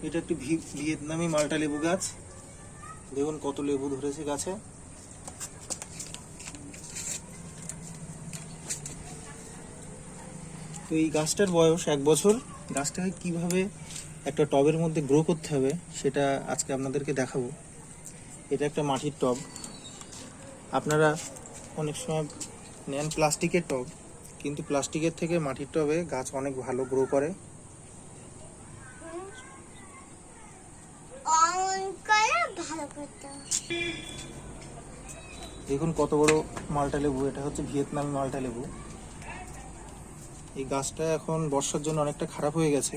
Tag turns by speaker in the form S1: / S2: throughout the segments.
S1: এটা একটি ভিয়েতনামি মাল্টা লেবু গাছ। দেখুন কত লেবু ধরেছে গাছে। তো এই গাছটার বয়স 1 বছর। গাছটাকে কিভাবে একটা টবের মধ্যে গ্রো করতে হবে সেটা আজকে আপনাদেরকে দেখাবো। এটা একটা মাটির টব। আপনারা অনেক সময় নেন প্লাস্টিকের টব, কিন্তু প্লাস্টিকের থেকে মাটির টবে গাছ অনেক ভালো গ্রো করে। দেখুন কত বড় মাল্টা লেবু। এটা হচ্ছে ভিয়েতনামি মাল্টা লেবু। এই গাছটা এখন বর্ষার জন্য অনেকটা খারাপ হয়ে গেছে।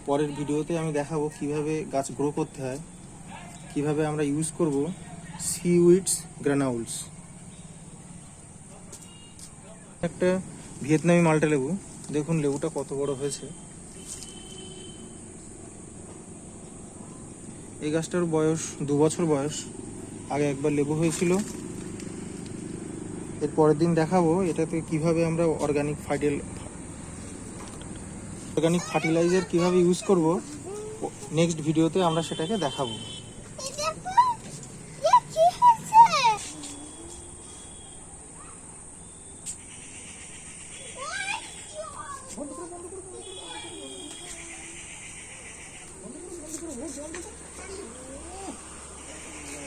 S1: পরের ভিডিওতে আমি দেখাবো কিভাবে গাছ গ্রো করতে হয়, কিভাবে আমরা ইউজ করব সিউইডস গ্রানাউলস। একটা ভিয়েতনামি মাল্টা লেবু। দেখুন লেবুটা কত বড় হয়েছে। এই গাছটার বয়স 2 বছর বয়স। আগে একবার লেবু হয়েছিল। এর পরের দিন দেখাবো এটাতে কিভাবে আমরা অর্গানিক ফার্টিলাইজার কিভাবে ইউজ করব। নেক্সট ভিডিওতে আমরা সেটাকে দেখাবো।